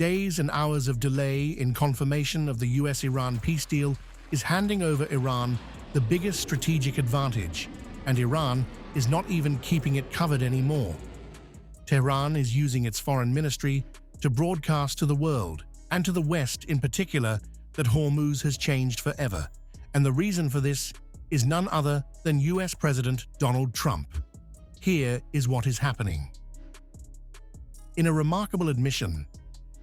Days and hours of delay in confirmation of the U.S.-Iran peace deal is handing over Iran the biggest strategic advantage, and Iran is not even keeping it covered anymore. Tehran is using its foreign ministry to broadcast to the world, and to the West in particular, that Hormuz has changed forever. And the reason for this is none other than U.S. President Donald Trump. Here is what is happening. In a remarkable admission,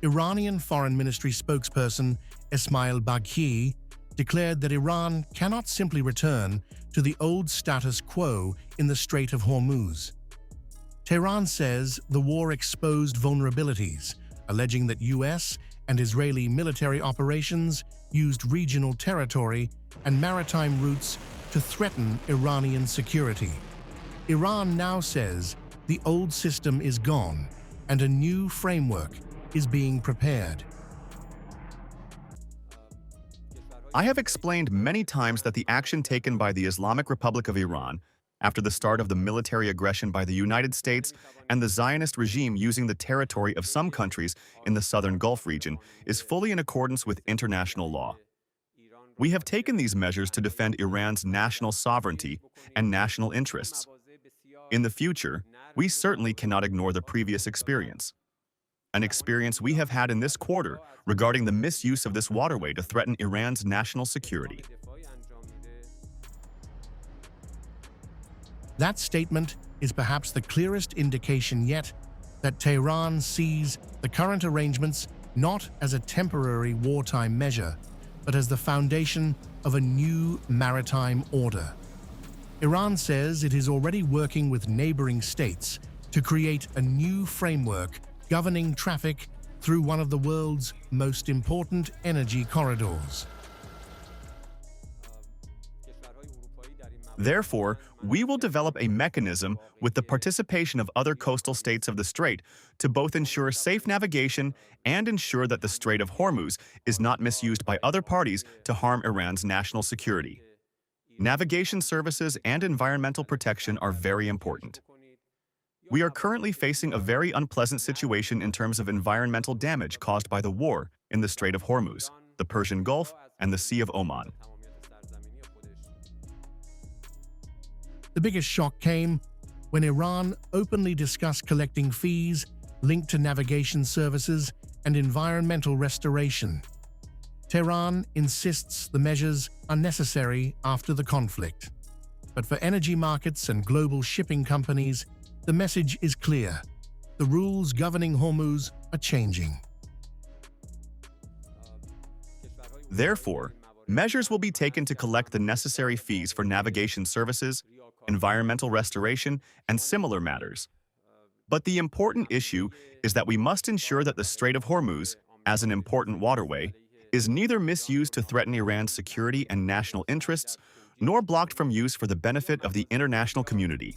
Iranian Foreign Ministry spokesperson Esmail Baghaei declared that Iran cannot simply return to the old status quo in the Strait of Hormuz. Tehran says the war exposed vulnerabilities, alleging that U.S. and Israeli military operations used regional territory and maritime routes to threaten Iranian security. Iran now says the old system is gone and a new framework is being prepared. I have explained many times that the action taken by the Islamic Republic of Iran after the start of the military aggression by the United States and the Zionist regime using the territory of some countries in the southern Gulf region is fully in accordance with international law. We have taken these measures to defend Iran's national sovereignty and national interests. In the future, we certainly cannot ignore the previous experience. An experience we have had in this quarter regarding the misuse of this waterway to threaten Iran's national security. That statement is perhaps the clearest indication yet that Tehran sees the current arrangements not as a temporary wartime measure, but as the foundation of a new maritime order. Iran says it is already working with neighboring states to create a new framework governing traffic through one of the world's most important energy corridors. Therefore, we will develop a mechanism with the participation of other coastal states of the Strait to both ensure safe navigation and ensure that the Strait of Hormuz is not misused by other parties to harm Iran's national security. Navigation services and environmental protection are very important. We are currently facing a very unpleasant situation in terms of environmental damage caused by the war in the Strait of Hormuz, the Persian Gulf, and the Sea of Oman. The biggest shock came when Iran openly discussed collecting fees linked to navigation services and environmental restoration. Tehran insists the measures are necessary after the conflict. But for energy markets and global shipping companies, the message is clear. The rules governing Hormuz are changing. Therefore, measures will be taken to collect the necessary fees for navigation services, environmental restoration, and similar matters. But the important issue is that we must ensure that the Strait of Hormuz, as an important waterway, is neither misused to threaten Iran's security and national interests, nor blocked from use for the benefit of the international community.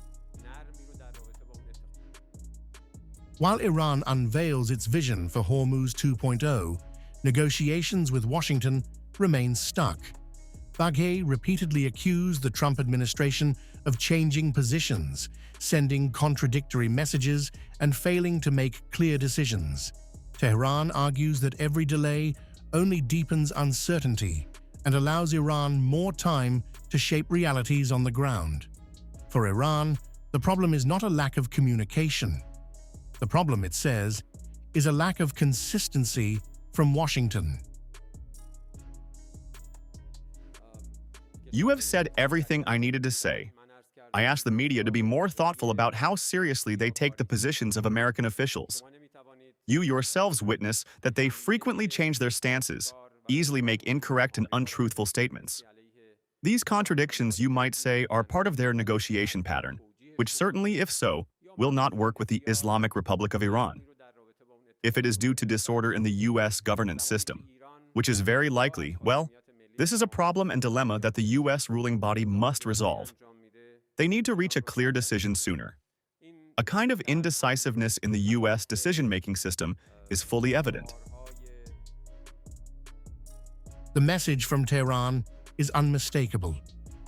While Iran unveils its vision for Hormuz 2.0, negotiations with Washington remain stuck. Baghaei repeatedly accused the Trump administration of changing positions, sending contradictory messages, and failing to make clear decisions. Tehran argues that every delay only deepens uncertainty and allows Iran more time to shape realities on the ground. For Iran, the problem is not a lack of communication. The problem, it says, is a lack of consistency from Washington. You have said everything I needed to say. I ask the media to be more thoughtful about how seriously they take the positions of American officials. You yourselves witness that they frequently change their stances, easily make incorrect and untruthful statements. These contradictions, you might say, are part of their negotiation pattern, which certainly, if so, will not work with the Islamic Republic of Iran. If it is due to disorder in the U.S. governance system, which is very likely, well, this is a problem and dilemma that the U.S. ruling body must resolve. They need to reach a clear decision sooner. A kind of indecisiveness in the U.S. decision-making system is fully evident. The message from Tehran is unmistakable.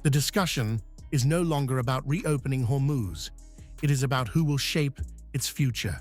The discussion is no longer about reopening Hormuz. It is about who will shape its future.